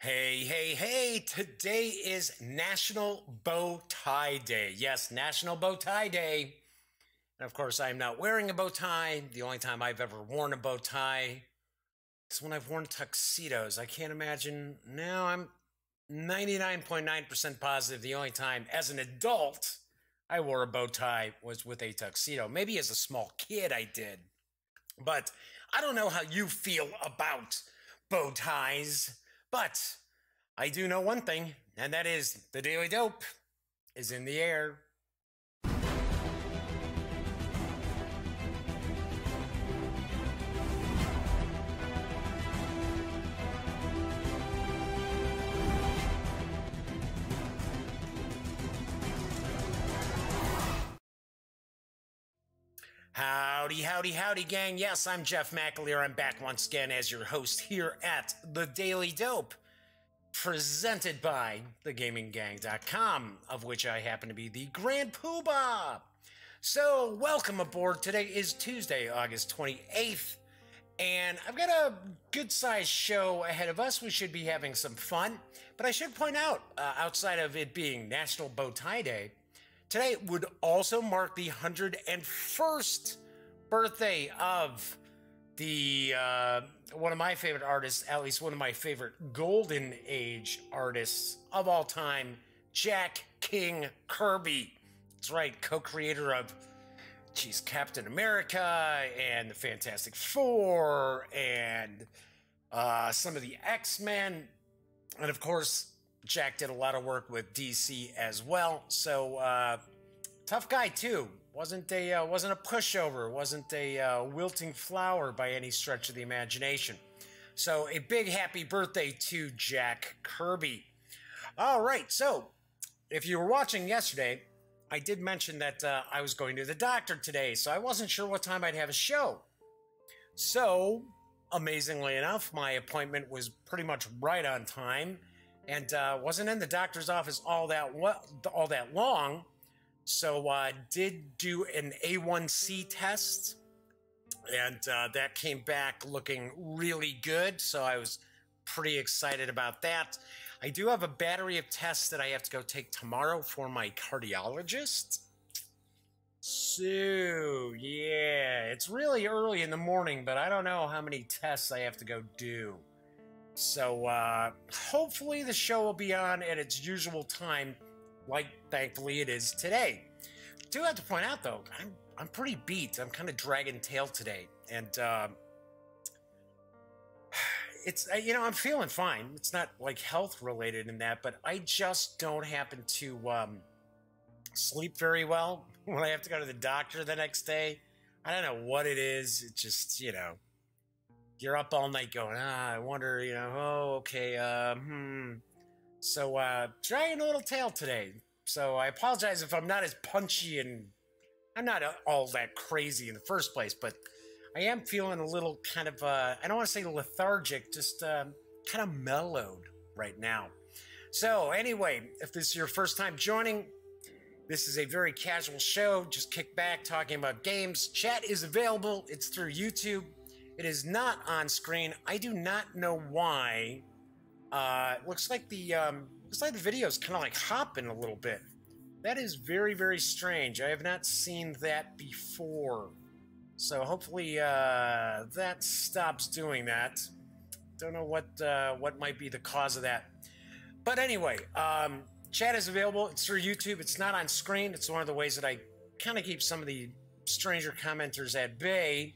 Hey, hey, hey, today is National Bow Tie Day. Yes, National Bow Tie Day. And of course, I'm not wearing a bow tie. The only time I've ever worn a bow tie is when I've worn tuxedos. I can't imagine. Now I'm 99.9% positive the only time as an adult I wore a bow tie was with a tuxedo. Maybe as a small kid I did. But I don't know how you feel about bow ties. But I do know one thing, and that is the Daily Dope is in the air. Howdy, howdy, howdy, gang. Yes, I'm Jeff McAleer. I'm back once again as your host here at the Daily Dope, presented by thegaminggang.com, of which I happen to be the Grand Poobah. So, welcome aboard. Today is Tuesday, August 28th, and I've got a good-sized show ahead of us. We should be having some fun, but I should point out, outside of it being National Bow Tie Day, today would also mark the 101st birthday of the one of my favorite artists, at least one of my favorite golden age artists of all time, Jack King Kirby. That's right, co-creator of Captain America and the Fantastic Four and some of the X-Men, and of course Jack did a lot of work with DC as well. So tough guy too. Wasn't a pushover. Wasn't a wilting flower by any stretch of the imagination. So a big happy birthday to Jack Kirby. All right. So if you were watching yesterday, I did mention that I was going to the doctor today. So I wasn't sure what time I'd have a show. So amazingly enough, my appointment was pretty much right on time. And wasn't in the doctor's office all that long, so did do an A1C test, and that came back looking really good. So I was pretty excited about that. I do have a battery of tests that I have to go take tomorrow for my cardiologist. So yeah, it's really early in the morning, but I don't know how many tests I have to go do. So, hopefully the show will be on at its usual time, like thankfully it is today. I do have to point out though, I'm pretty beat. I'm kind of dragging tail today, and it's I'm feeling fine. It's not like health related in that, but I just don't happen to sleep very well when I have to go to the doctor the next day. I don't know what it is. It just you're up all night going, I wonder, oh, okay, So, dragging a little tail today. So I apologize if I'm not as punchy, and I'm not all that crazy in the first place, but I am feeling a little kind of, I don't want to say lethargic, just kind of mellowed right now. So anyway, if this is your first time joining, this is a very casual show. Just kick back, talking about games. Chat is available. It's through YouTube. It is not on screen. I do not know why. Looks like the video's kind of like hopping a little bit. That is very, very strange. I have not seen that before. So hopefully that stops doing that. Don't know what might be the cause of that. But anyway, chat is available. It's through YouTube. It's not on screen. It's one of the ways that I kind of keep some of the stranger commenters at bay.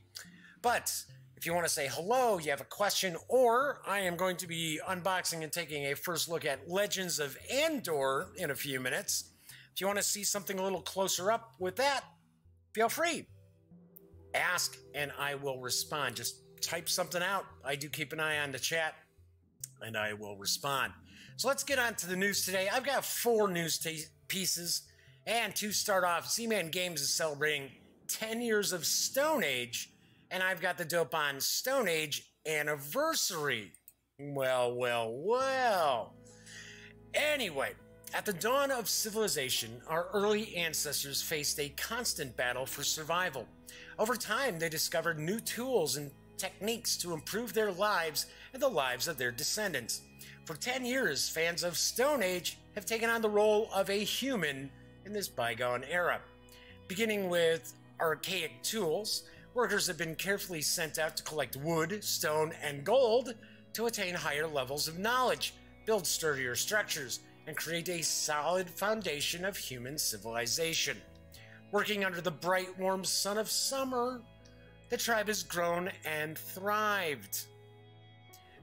But if you want to say hello, you have a question, or I am going to be unboxing and taking a first look at Legends of Andor in a few minutes. If you want to see something a little closer up with that, feel free. Ask and I will respond. Just type something out. I do keep an eye on the chat and I will respond. So let's get on to the news today. I've got 4 news pieces. And to start off, Z-Man Games is celebrating 10 years of Stone Age. And I've got the dope on Stone Age Anniversary. Well. Anyway, at the dawn of civilization, our early ancestors faced a constant battle for survival. Over time, they discovered new tools and techniques to improve their lives and the lives of their descendants. For 10 years, fans of Stone Age have taken on the role of a human in this bygone era. Beginning with archaic tools, workers have been carefully sent out to collect wood, stone, and gold to attain higher levels of knowledge, build sturdier structures, and create a solid foundation of human civilization. Working under the bright, warm sun of summer, the tribe has grown and thrived.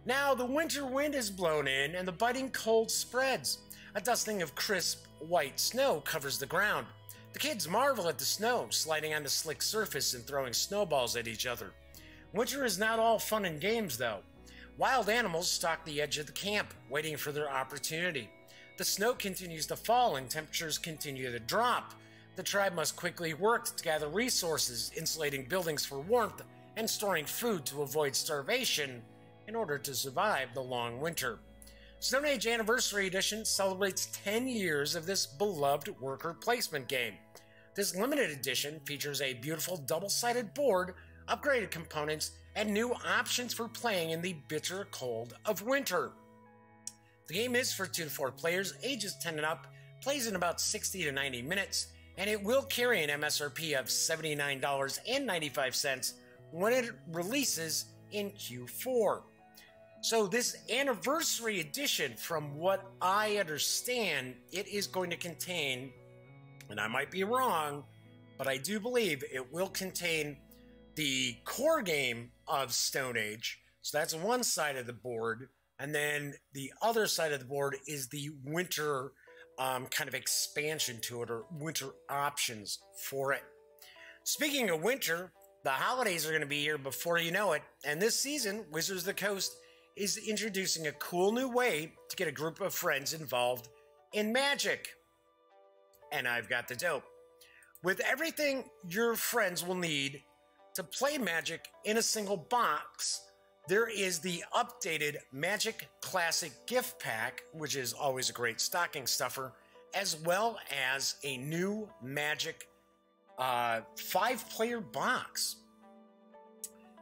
Now the winter wind has blown in and the biting cold spreads. A dusting of crisp, white snow covers the ground. The kids marvel at the snow, sliding on the slick surface and throwing snowballs at each other. Winter is not all fun and games, though. Wild animals stalk the edge of the camp, waiting for their opportunity. The snow continues to fall and temperatures continue to drop. The tribe must quickly work to gather resources, insulating buildings for warmth and storing food to avoid starvation in order to survive the long winter. Stone Age Anniversary Edition celebrates 10 years of this beloved worker placement game. This limited edition features a beautiful double-sided board, upgraded components, and new options for playing in the bitter cold of winter. The game is for 2 to 4 players, ages 10 and up, plays in about 60 to 90 minutes, and it will carry an MSRP of $79.95 when it releases in Q4. So this anniversary edition, from what I understand, it is going to contain, and I might be wrong, but I do believe it will contain the core game of Stone Age. So that's one side of the board. And then the other side of the board is the winter kind of expansion to it, or winter options for it. Speaking of winter, the holidays are going to be here before you know it. And this season, Wizards of the Coast is introducing a cool new way to get a group of friends involved in Magic. And I've got the dope. With everything your friends will need to play Magic in a single box, there is the updated Magic Classic Gift Pack, which is always a great stocking stuffer, as well as a new Magic 5-player box.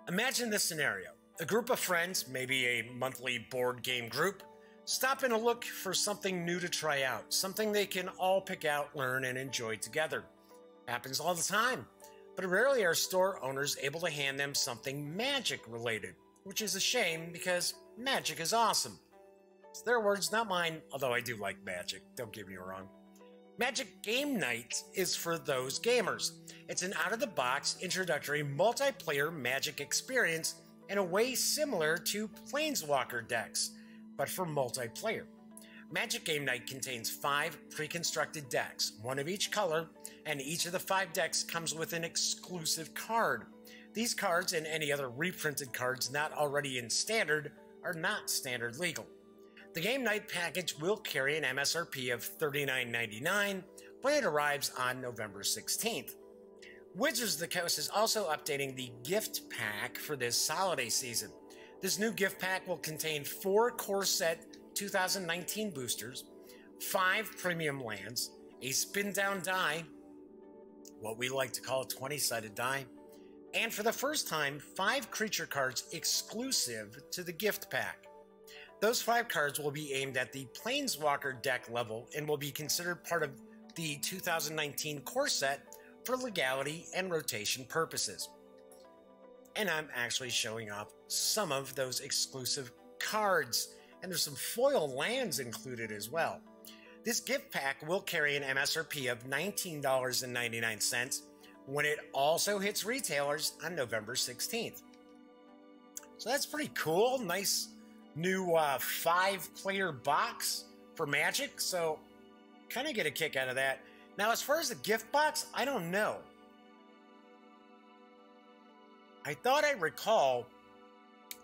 Imagine this scenario. A group of friends, maybe a monthly board game group, stop in to look for something new to try out, something they can all pick out, learn, and enjoy together. Happens all the time, but rarely are store owners able to hand them something Magic related, which is a shame because Magic is awesome. It's their words, not mine, although I do like Magic, don't get me wrong. Magic Game Night is for those gamers. It's an out-of-the-box introductory multiplayer Magic experience in a way similar to Planeswalker decks, but for multiplayer. Magic Game Night contains 5 pre-constructed decks, 1 of each color, and each of the 5 decks comes with an exclusive card. These cards and any other reprinted cards not already in Standard are not Standard legal. The Game Night package will carry an MSRP of $39.99 when it arrives on November 16th. Wizards of the Coast is also updating the gift pack for this holiday season. This new gift pack will contain 4 core set 2019 boosters, 5 premium lands, a spin-down die, what we like to call a 20-sided die, and for the first time, 5 creature cards exclusive to the gift pack. Those 5 cards will be aimed at the Planeswalker deck level and will be considered part of the 2019 core set for legality and rotation purposes. And I'm actually showing off some of those exclusive cards, and there's some foil lands included as well. This gift pack will carry an MSRP of $19.99 when it also hits retailers on November 16th. So that's pretty cool. Nice new 5-player box for Magic, so kind of get a kick out of that. Now, as far as the gift box, I don't know. I thought I recall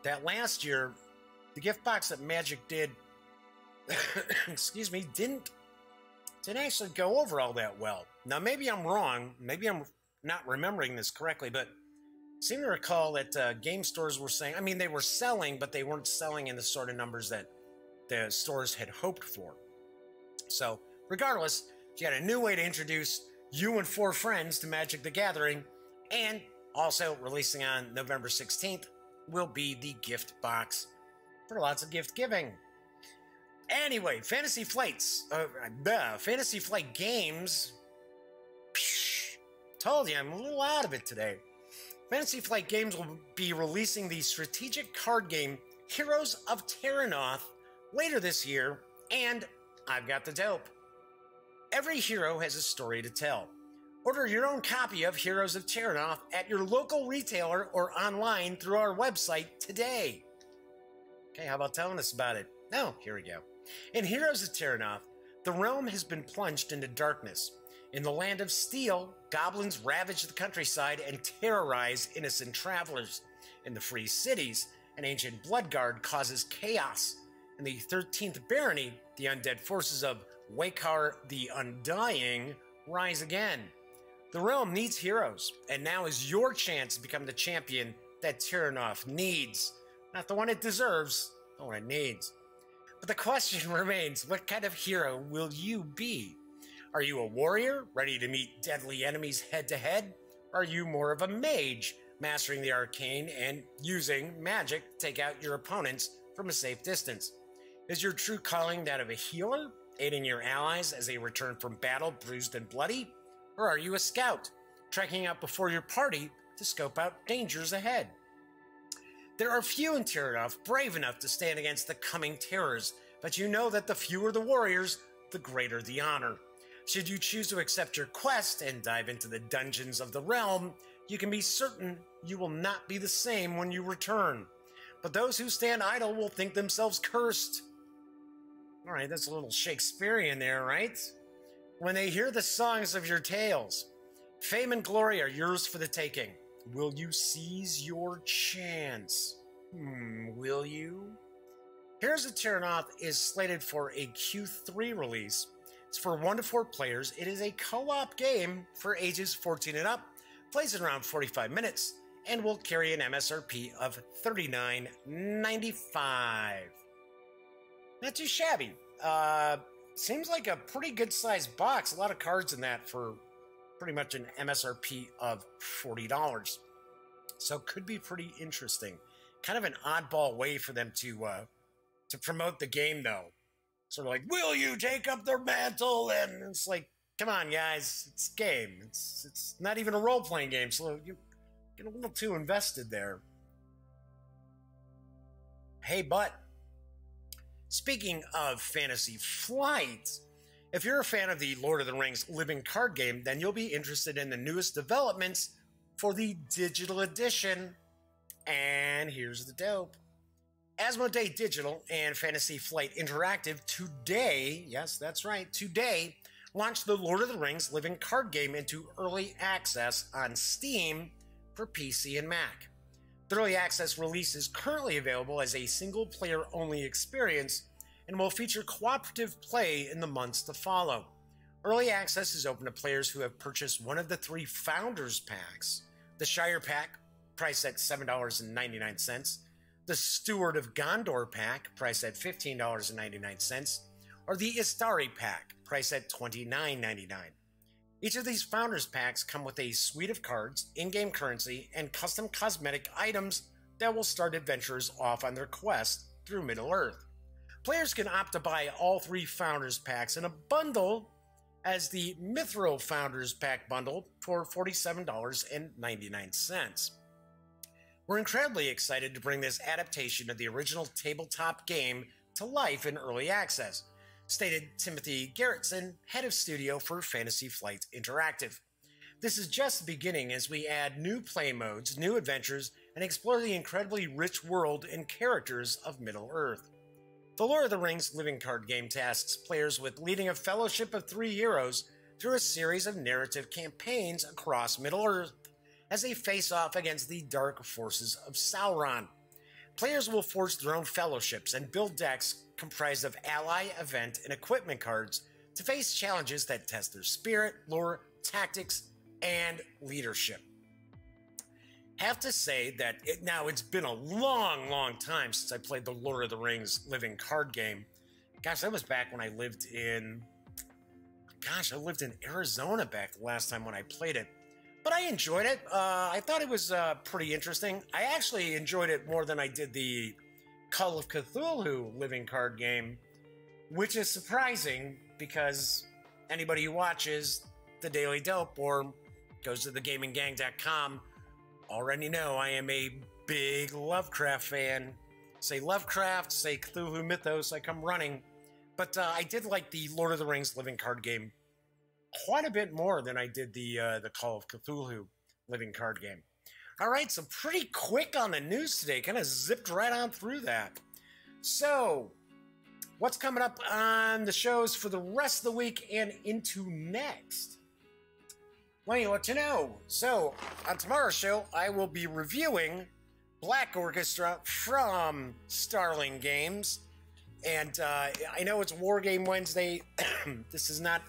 that last year, the gift box that Magic did, excuse me, didn't actually go over all that well. Now, maybe I'm wrong. Maybe I'm not remembering this correctly, but I seem to recall that game stores were saying, I mean, they were selling, but they weren't selling in the sort of numbers that the stores had hoped for. So, regardless, you got a new way to introduce you and 4 friends to Magic the Gathering, and also releasing on November 16th will be the gift box for lots of gift giving. Anyway, Fantasy Flight Games. Told you, I'm a little out of it today. Fantasy Flight Games will be releasing the strategic card game Heroes of Terranoth later this year, and I've got the dope. Every hero has a story to tell. Order your own copy of Heroes of Terranoth at your local retailer or online through our website today. Okay, how about telling us about it? Oh, here we go. In Heroes of Terranoth, the realm has been plunged into darkness. In the land of steel, goblins ravage the countryside and terrorize innocent travelers. In the free cities, an ancient bloodguard causes chaos. In the 13th Barony, the undead forces of Wakar the Undying rise again. The realm needs heroes, and now is your chance to become the champion that Terranoth needs. Not the one it deserves, the one it needs. But the question remains, what kind of hero will you be? Are you a warrior, ready to meet deadly enemies head-to-head? Or are you more of a mage, mastering the arcane and using magic to take out your opponents from a safe distance? Is your true calling that of a healer, aiding your allies as they return from battle bruised and bloody? Or are you a scout, trekking out before your party to scope out dangers ahead? There are few in Terranoth brave enough to stand against the coming terrors, but you know that the fewer the warriors, the greater the honor. Should you choose to accept your quest and dive into the dungeons of the realm, you can be certain you will not be the same when you return. But those who stand idle will think themselves cursed. All right, that's a little Shakespearean there, right? When they hear the songs of your tales, fame and glory are yours for the taking. Will you seize your chance? Will you? Heroes of Terranoth is slated for a Q3 release. It's for 1 to 4 players. It is a co-op game for ages 14 and up, plays in around 45 minutes, and will carry an MSRP of $39.95. Not too shabby. Seems like a pretty good sized box. A lot of cards in that for pretty much an MSRP of $40. So could be pretty interesting. Kind of an oddball way for them to promote the game, though. Sort of like, will you take up their mantle? And it's like, come on, guys, it's a game. It's not even a role-playing game, so you get a little too invested there. Hey, but speaking of Fantasy Flight, if you're a fan of the Lord of the Rings living card game, then you'll be interested in the newest developments for the digital edition. And here's the dope. Asmodee Digital and Fantasy Flight Interactive today, yes, that's right, today, launched the Lord of the Rings living card game into early access on Steam for PC and Mac. The early access release is currently available as a single-player-only experience and will feature cooperative play in the months to follow. Early access is open to players who have purchased one of the 3 Founders Packs, the Shire Pack, priced at $7.99, the Steward of Gondor Pack, priced at $15.99, or the Istari Pack, priced at $29.99. Each of these Founders Packs come with a suite of cards, in-game currency, and custom cosmetic items that will start adventurers off on their quest through Middle-earth. Players can opt to buy all 3 Founders Packs in a bundle as the Mithril Founders Pack bundle for $47.99. We're incredibly excited to bring this adaptation of the original tabletop game to life in early access, stated Timothy Gerritsen, head of studio for Fantasy Flight Interactive. This is just the beginning as we add new play modes, new adventures, and explore the incredibly rich world and characters of Middle-earth. The Lord of the Rings living card game tasks players with leading a fellowship of 3 heroes through a series of narrative campaigns across Middle-earth as they face off against the dark forces of Sauron. Players will forge their own fellowships and build decks comprised of ally, event, and equipment cards to face challenges that test their spirit, lore, tactics, and leadership. Have to say that it's been a long time since I played the Lord of the Rings living card game. Gosh, that was back when I lived in Arizona back the last time when I played it. But I enjoyed it. I thought it was pretty interesting. I actually enjoyed it more than I did the Call of Cthulhu living card game. which is surprising because anybody who watches The Daily Dope or goes to thegaminggang.com already know I am a big Lovecraft fan. Say Lovecraft, say Cthulhu Mythos, I come running. But I did like the Lord of the Rings living card game quite a bit more than I did the Call of Cthulhu living card game. All right, so pretty quick on the news today. Kind of zipped right on through that. So, what's coming up on the shows for the rest of the week and into next? Let me let you know. So, on tomorrow's show, I will be reviewing Black Orchestra from Starling Games. And I know it's War Game Wednesday. This is not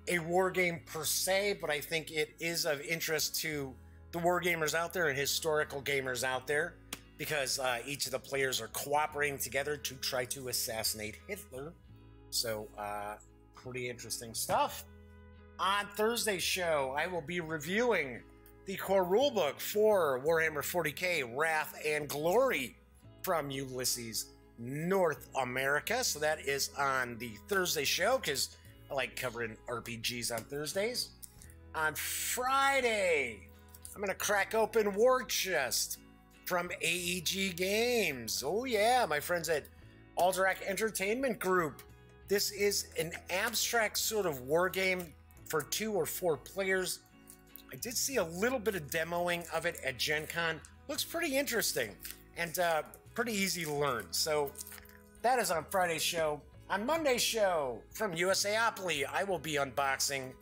a war game per se, but I think it is of interest to the war gamers out there and historical gamers out there, because each of the players are cooperating together to try to assassinate Hitler. So, pretty interesting stuff. On Thursday's show, I will be reviewing the core rulebook for Warhammer 40k Wrath and Glory from Ulysses North America. So that is on the Thursday show, because I like covering RPGs on Thursdays. On Friday, I'm going to crack open War Chest from AEG Games. Oh yeah, my friends at Alderac Entertainment Group. This is an abstract sort of war game for 2 or 4 players. I did see a little bit of demoing of it at Gen Con. Looks pretty interesting and pretty easy to learn. So that is on Friday's show. On Monday's show from USAopoly, I will be unboxing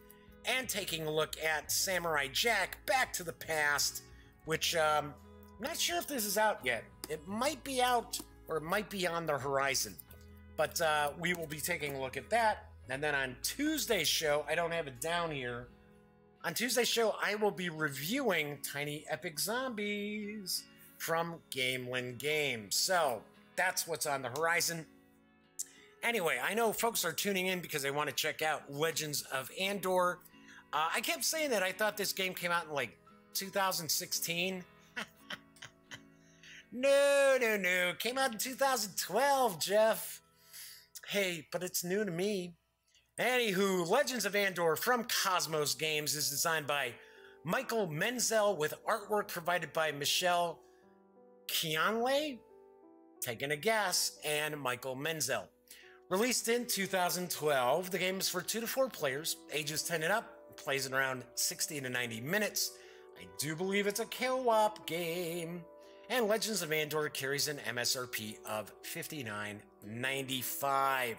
and taking a look at Samurai Jack Back to the Past, which I'm not sure if this is out yet. It might be out or it might be on the horizon, but we will be taking a look at that. And then on Tuesday's show, I don't have it down here. On Tuesday's show, I will be reviewing Tiny Epic Zombies from Gamelin Games. So that's what's on the horizon. Anyway, I know folks are tuning in because they want to check out Legends of Andor. I kept saying that I thought this game came out in like 2016. No. Came out in 2012, Jeff. Hey, but it's new to me. Anywho, Legends of Andor from KOSMOS Games is designed by Michael Menzel with artwork provided by Michelle Keonley, taking a guess, and Michael Menzel. Released in 2012, the game is for 2 to 4 players, ages 10 and up, plays in around 60 to 90 minutes. I do believe it's a co-op game. And Legends of Andor carries an MSRP of $59.95.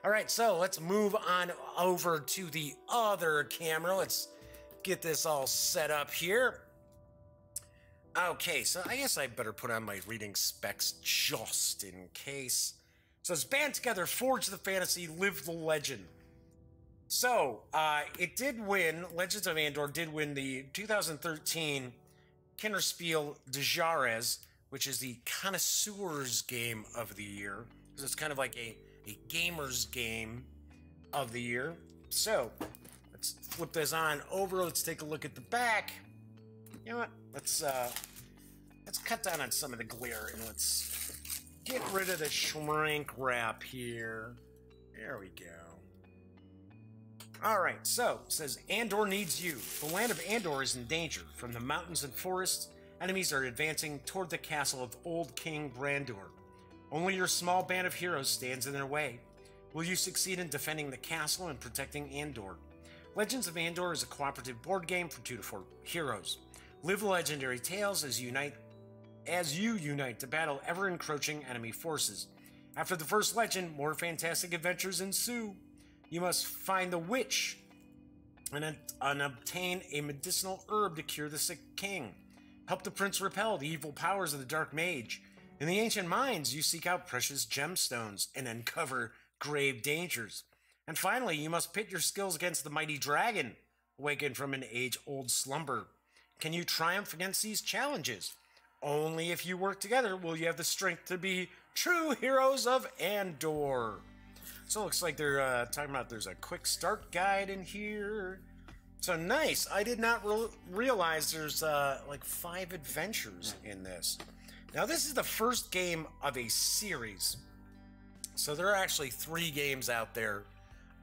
All right, so let's move on over to the other camera. Let's get this all set up here. Okay, so I guess I better put on my reading specs just in case. So it's band together, forge the fantasy, live the legend. So it did win, Legends of Andor did win the 2013 Kinderspiel de Jahres, which is the connoisseur's game of the year. So it's kind of like a gamer's game of the year. So let's flip this on over. Let's take a look at the back. You know what? Let's cut down on some of the glare and let's get rid of the shrink wrap here. There we go. All right, so it says Andor needs you. The land of Andor is in danger. From the mountains and forests, enemies are advancing toward the castle of Old King Brandor. Only your small band of heroes stands in their way. Will you succeed in defending the castle and protecting Andor? Legends of Andor is a cooperative board game for 2 to 4 heroes. Live legendary tales as you unite to battle ever-encroaching enemy forces. After the first legend, more fantastic adventures ensue. You must find the witch and obtain a medicinal herb to cure the sick king. Help the prince repel the evil powers of the dark mage. In the ancient mines, you seek out precious gemstones and uncover grave dangers. And finally, you must pit your skills against the mighty dragon, awakened from an age-old slumber. Can you triumph against these challenges? Only if you work together will you have the strength to be true heroes of Andor. So it looks like they're talking about there's a quick start guide in here. So nice. I did not realize there's like 5 adventures in this. Now this is the first game of a series. So there are actually 3 games out there,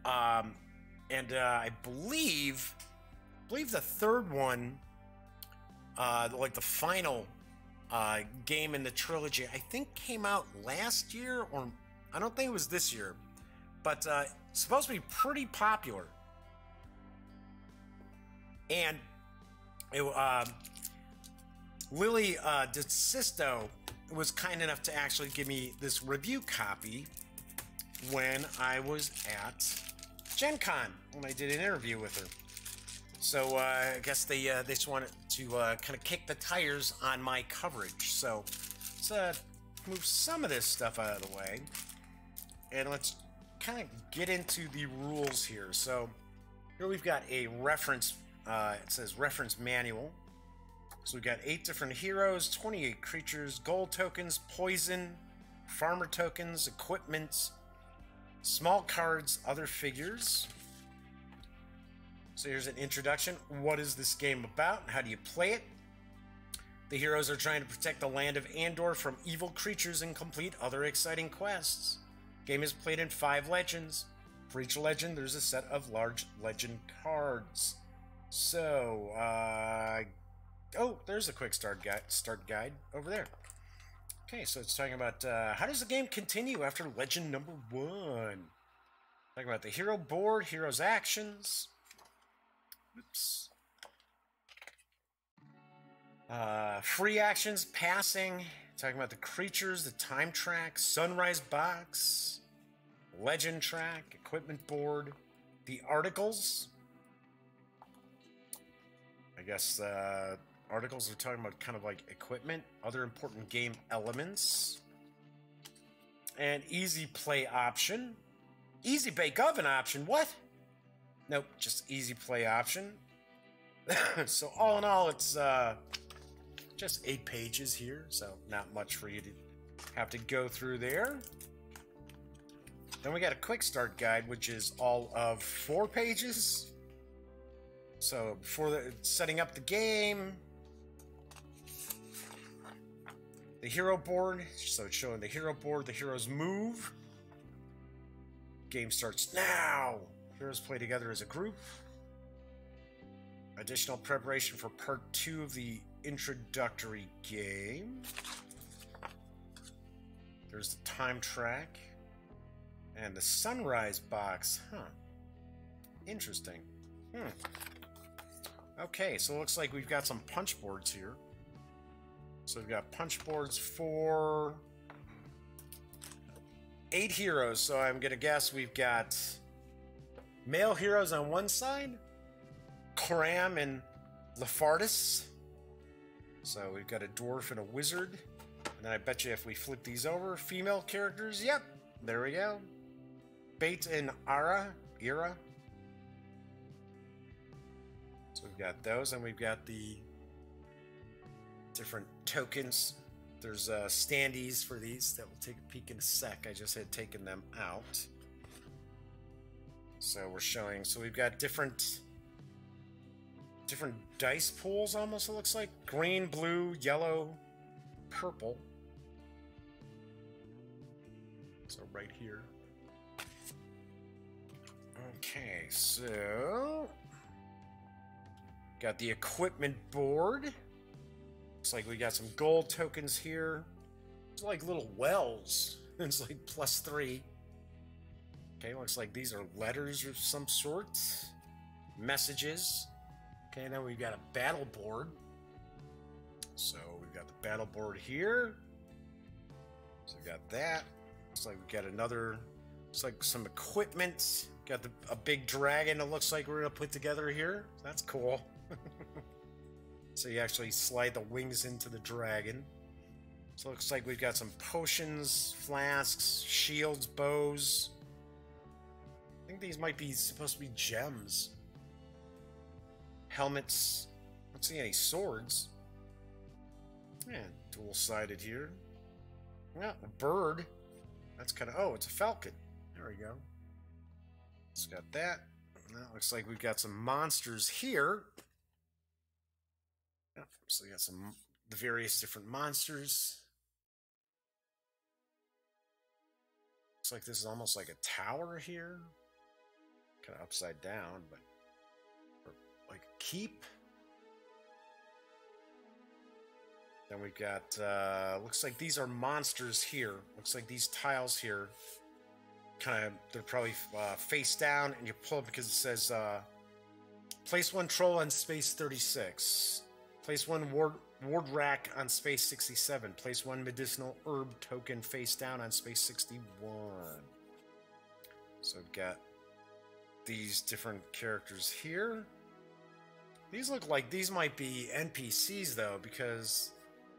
and I believe the third one, like the final game in the trilogy, I think came out last year, or I don't think it was this year, but it's supposed to be pretty popular. And it, Lily DeSisto was kind enough to actually give me this review copy when I was at Gen Con, when I did an interview with her. So I guess they just wanted to kind of kick the tires on my coverage. So let's move some of this stuff out of the way, and let's kind of get into the rules here. So here we've got a reference. It says reference manual. So we've got 8 different heroes, 28 creatures, gold tokens, poison, farmer tokens, equipment, small cards, other figures. So here's an introduction. What is this game about? How do you play it? The heroes are trying to protect the land of Andor from evil creatures and complete other exciting quests. Game is played in 5 legends. For each legend, there's a set of large legend cards. So, oh, there's a quick start guide over there. Okay, so it's talking about how does the game continue after legend number 1. Talking about the hero board, heroes' actions. Oops. Free actions, passing. Talking about the creatures, the time track, sunrise box, legend track, equipment board, the articles. I guess articles are talking about kind of like equipment, other important game elements, and easy play option. Easy bake oven option, what? Nope, just easy play option. So all in all, it's just 8 pages here, so not much for you to have to go through there. Then we got a quick start guide, which is all of 4 pages. So before setting up the game, the hero board. So it's showing the hero board, the heroes move. Game starts now. Heroes play together as a group. Additional preparation for part 2 of the introductory game. There's the time track. And the sunrise box. Huh. Interesting. Okay, so it looks like we've got some punch boards here. So we've got punch boards for 8 heroes. So I'm going to guess we've got male heroes on one side, Cram and Lefardus. So we've got a dwarf and a wizard. And then I bet you if we flip these over, female characters, yep, there we go. Bait and Ira. So we've got those, and we've got the different tokens. There's standees for these that will take a peek in a sec. I just had taken them out. So we're showing, so we've got different dice pools, almost, it looks like. Green, blue, yellow, purple. So right here. Okay, so got the equipment board. Looks like we got some gold tokens here. It's like little wells. It's like +3. Okay, looks like these are letters of some sort. Messages. Okay, now we've got a battle board. So we've got the battle board here. So we got that. Looks like we got another. Looks like some equipment. Got a big dragon. It looks like we're gonna put together here. That's cool. So you actually slide the wings into the dragon. So it looks like we've got some potions, flasks, shields, bows. I think these might be supposed to be gems. Helmets. I don't see any swords. Yeah, dual-sided here. Yeah, a bird. That's kind of... Oh, it's a falcon. There we go. It's got that. Now it looks like we've got some monsters here. Yep, so we got the various different monsters. Looks like this is almost like a tower here. Kind of upside down, but or like a keep. Then we've got, looks like these are monsters here. Looks like these tiles here, kind of, they're probably face down, and you pull it because it says, place one troll on space 36. Place one ward rack on space 67. Place one medicinal herb token face down on space 61. So we've got these different characters here. These look like these might be NPCs though, because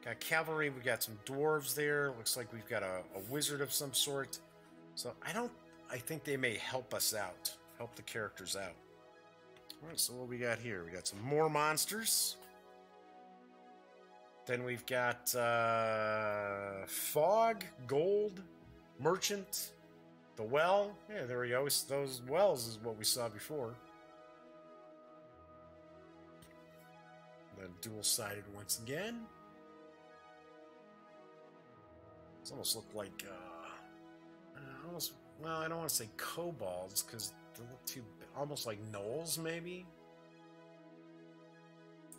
got cavalry, we got some dwarves there. Looks like we've got a wizard of some sort. So I think they may help us out, help the characters out. All right, so what we got here? We got some more monsters. Then we've got fog, gold, merchant, the well. Yeah, there we go. Those wells is what we saw before. Then dual-sided once again. These almost look like, well, I don't want to say kobolds, because they look too, almost like gnolls, maybe?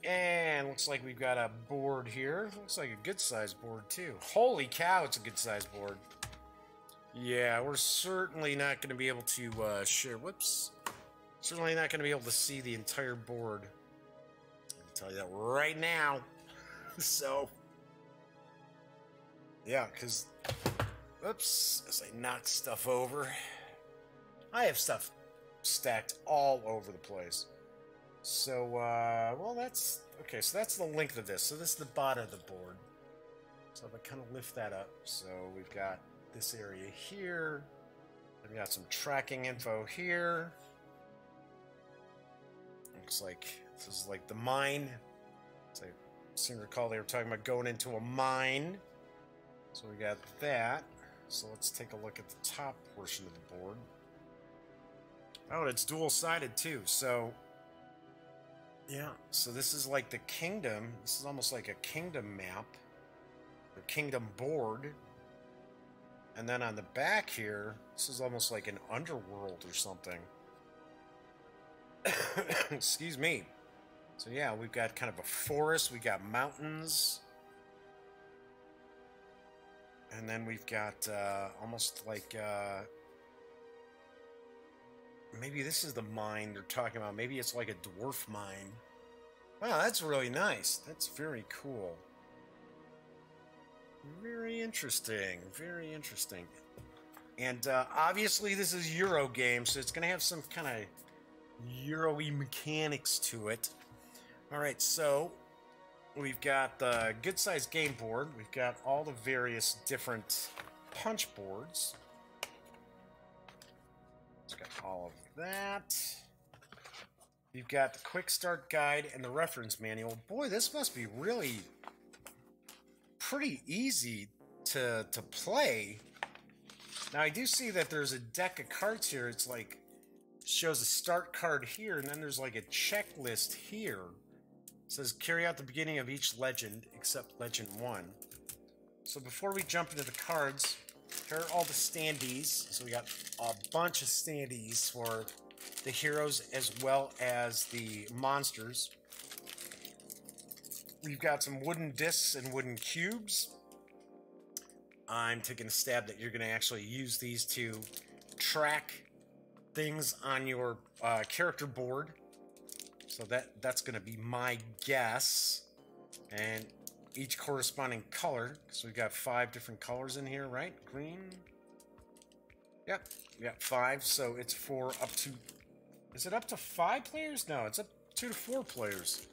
And looks like we've got a board here. Looks like a good-sized board, too. Holy cow, it's a good-sized board. Yeah, we're certainly not going to be able to share, whoops. Certainly not going to be able to see the entire board. I'll tell you that right now. So... yeah, because, oops, as I knock stuff over, I have stuff stacked all over the place. So, well, that's, okay, so that's the length of this. So this is the bottom of the board. So if I kind of lift that up, so we've got this area here. We've got some tracking info here. Looks like this is like the mine. So I seem to recall they were talking about going into a mine. So we got that. So let's take a look at the top portion of the board. Oh, and it's dual-sided too. So, yeah. So this is like the kingdom. This is almost like a kingdom map. Or kingdom board. And then on the back here, this is almost like an underworld or something. Excuse me. So yeah, we've got kind of a forest. We got mountains. And then we've got almost like maybe this is the mine they're talking about. Maybe it's like a dwarf mine. Wow, that's really nice. That's very cool. Very interesting. Very interesting. And obviously this is Euro game, so it's going to have some kind of Euro-y mechanics to it. Alright, so we've got the good-sized game board. We've got all the various different punch boards. It's got all of that. You've got the quick start guide and the reference manual. Boy, this must be really pretty easy to play. Now, I do see that there's a deck of cards here. It's like, shows a start card here, and then there's like a checklist here. It says, carry out the beginning of each legend, except Legend 1. So before we jump into the cards, here are all the standees. So we got a bunch of standees for the heroes as well as the monsters. We've got some wooden discs and wooden cubes. I'm taking a stab that you're going to actually use these to track things on your character board. So that's going to be my guess. And each corresponding color. So we've got 5 different colors in here, right? Green. Yep. Yeah, 5. So it's for up to... is it up to 5 players? No, it's up 2 to 4 players.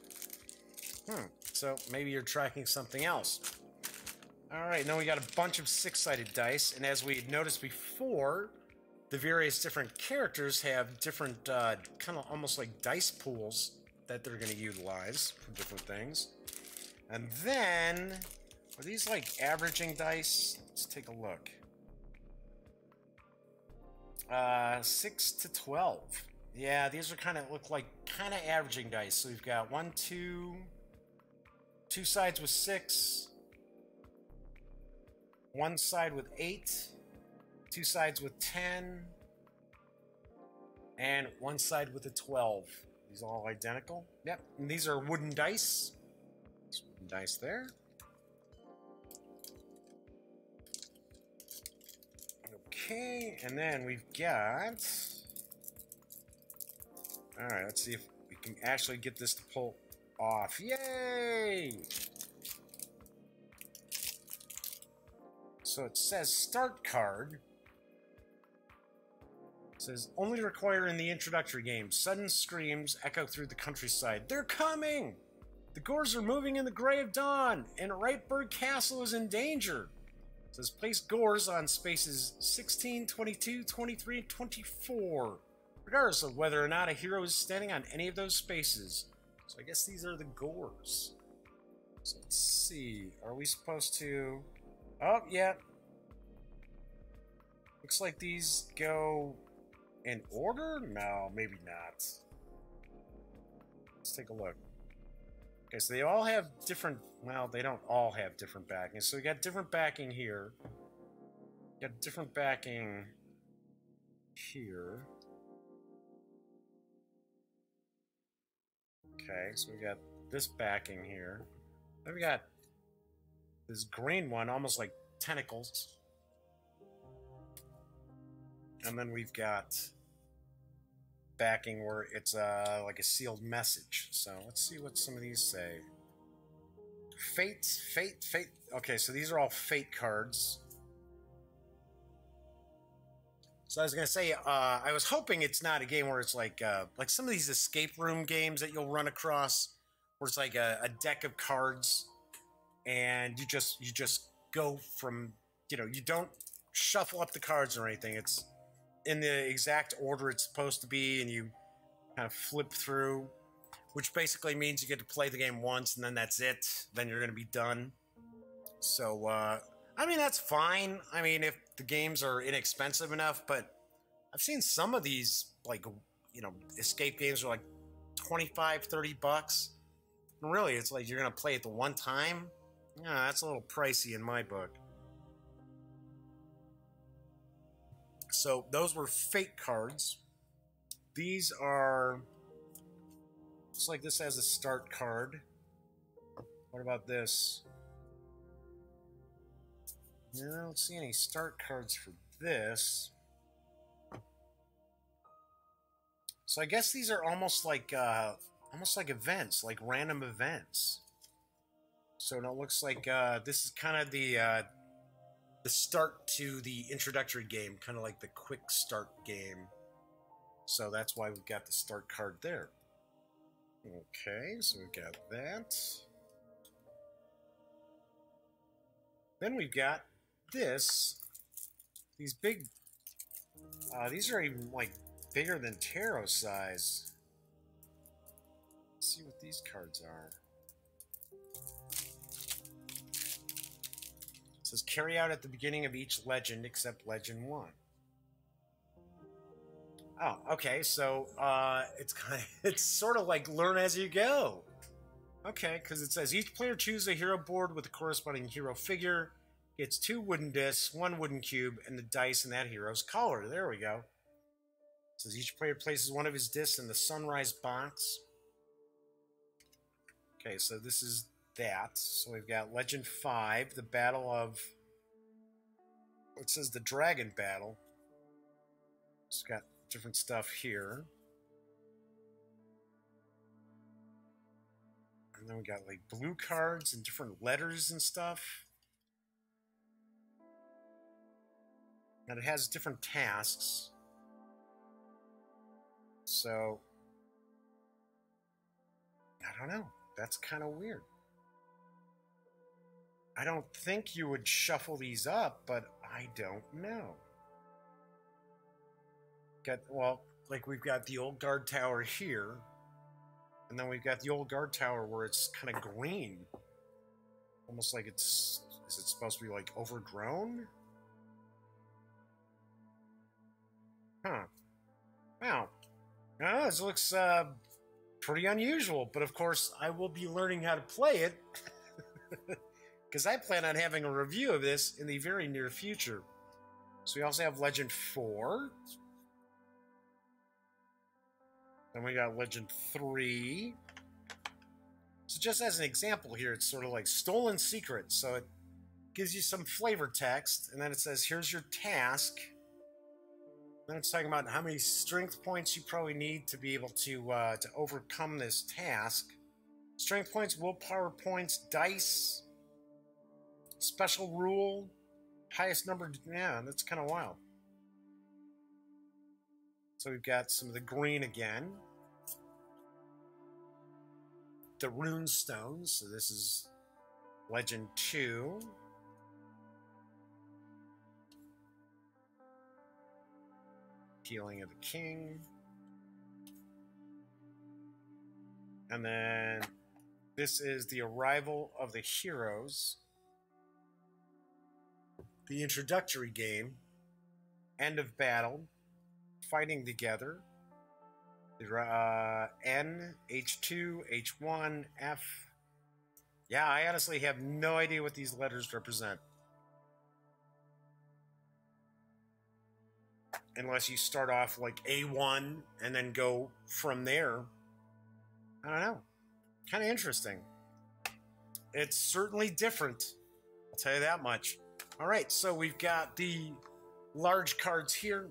So maybe you're tracking something else. Alright, now we got a bunch of 6-sided dice, and as we had noticed before, the various different characters have different, kind of almost like dice pools that they're going to utilize for different things. And then, are these like averaging dice? Let's take a look. 6 to 12. Yeah, these are kind of look like kind of averaging dice. So we've got 1, 2 sides with 6, 1 side with 8, 2 sides with 10, and 1 side with a 12. These are all identical. Yep, and these are wooden dice. There's wooden dice there. Okay, and then we've got... Alright, let's see if we can actually get this to pull off. Yay! So it says start card. It says only require in the introductory game. Sudden screams echo through the countryside. They're coming! The Gors are moving in the gray of dawn, and Rightburg Castle is in danger. It says place Gors on spaces 16, 22, 23, and 24. Regardless of whether or not a hero is standing on any of those spaces. So I guess these are the Gors. So let's see. Are we supposed to... Oh, yeah. Looks like these go in order? No, maybe not. Let's take a look. Okay, so they all have different... Well, they don't all have different backing. So we got different backing here. Got different backing here. Okay, so we got this backing here. Then we got this green one, almost like tentacles. And then we've got backing where it's like a sealed message. So let's see what some of these say. Fate. Okay, so these are all fate cards. So I was gonna say, I was hoping it's not a game where it's like some of these escape room games that you'll run across, where it's like a deck of cards, and you just go from, you know, you don't shuffle up the cards or anything. It's in the exact order it's supposed to be, and you kind of flip through, which basically means you get to play the game once, and then that's it. Then you're gonna be done. So, I mean, that's fine. I mean, if the games are inexpensive enough, but I've seen some of these, like, you know, escape games are like 25, 30 bucks. And really, it's like you're going to play it the one time? Yeah, that's a little pricey in my book. So, those were fate cards. These are... Looks like this has a start card. What about this? No, I don't see any start cards for this. So I guess these are almost like events, like random events. So it looks like this is kind of the start to the introductory game, kind of like the quick start game. So that's why we've got the start card there. Okay, so we've got that. Then we've got these big, these are even like bigger than tarot size. Let's see what these cards are. It says carry out at the beginning of each legend except legend 1. Oh, okay, so it's sort of like learn as you go. Okay, because it says each player chooses a hero board with a corresponding hero figure. Gets 2 wooden discs, 1 wooden cube, and the dice in that hero's color. There we go. It says each player places one of his discs in the sunrise box. Okay, so this is that. So we've got Legend 5, the Battle of... It says the Dragon Battle. It's got different stuff here. And then we got like blue cards and different letters and stuff. And it has different tasks. So, I don't know. That's kind of weird. I don't think you would shuffle these up, but I don't know. Well, like we've got the old guard tower here. And then we've got the old guard tower where it's kind of green. Almost like it's... Is it supposed to be like overgrown? Huh. Wow. This looks pretty unusual, but of course I will be learning how to play it because I plan on having a review of this in the very near future. So we also have Legend 4. Then we got Legend 3. So just as an example here, it's sort of like Stolen Secret. So it gives you some flavor text, and then it says, here's your task. Then it's talking about how many strength points you probably need to be able to overcome this task. Strength points, willpower points, dice, special rule, highest number. Yeah, that's kind of wild. So we've got some of the green again. The rune stones. So this is Legend 2. Healing of the King. And then this is the Arrival of the Heroes. The introductory game. End of Battle. Fighting Together. N, H2, H1, F. Yeah, I honestly have no idea what these letters represent. Unless you start off like A1 and then go from there. I don't know. Kind of interesting. It's certainly different. I'll tell you that much. All right, so we've got the large cards here.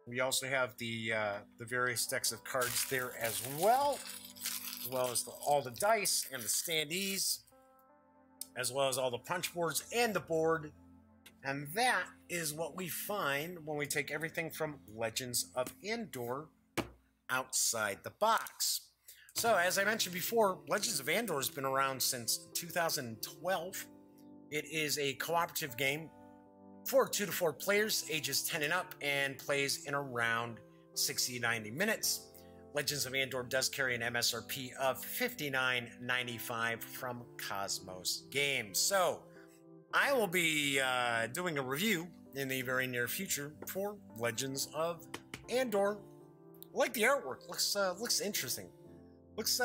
We also have the various decks of cards there as well as all the dice and the standees, as well as all the punch boards and the board. And that is what we find when we take everything from Legends of Andor outside the box. So, as I mentioned before, Legends of Andor has been around since 2012. It is a cooperative game for 2 to 4 players, ages 10 and up, and plays in around 60 to 90 minutes. Legends of Andor does carry an MSRP of $59.95 from KOSMOS Games. So, I will be doing a review in the very near future for Legends of Andor. I like the artwork. Looks interesting. Looks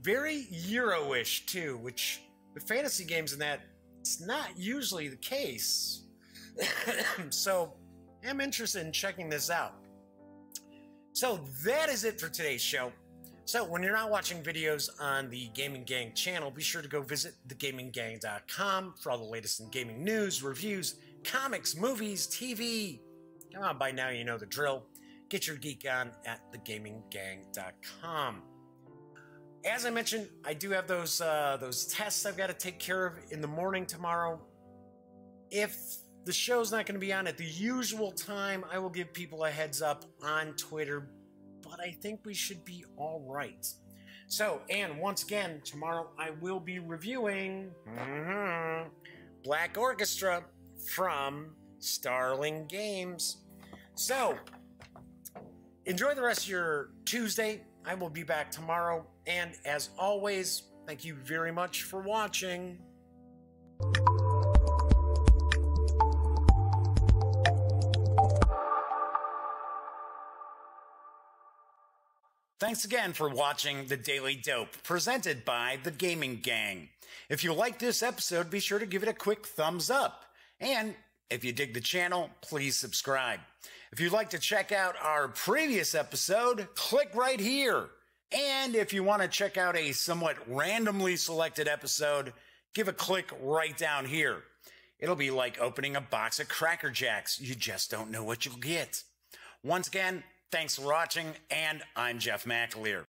very Euro-ish too, which with fantasy games and that, it's not usually the case. So, I'm interested in checking this out. So, that is it for today's show. So, when you're not watching videos on the Gaming Gang channel, be sure to go visit thegaminggang.com for all the latest in gaming news, reviews, comics, movies, TV. Come on, by now you know the drill. Get your geek on at thegaminggang.com. As I mentioned, I do have those tests I've got to take care of in the morning tomorrow. If the show's not going to be on at the usual time, I will give people a heads up on Twitter, but I think we should be all right. So, and once again, tomorrow I will be reviewing Black Orchestra from Starling Games. So, enjoy the rest of your Tuesday. I will be back tomorrow. And as always, thank you very much for watching. Thanks again for watching The Daily Dope, presented by The Gaming Gang. If you like this episode, be sure to give it a quick thumbs up. And if you dig the channel, please subscribe. If you'd like to check out our previous episode, click right here. And if you want to check out a somewhat randomly selected episode, give a click right down here. It'll be like opening a box of Cracker Jacks. You just don't know what you'll get. Once again, thanks for watching, and I'm Jeff McAleer.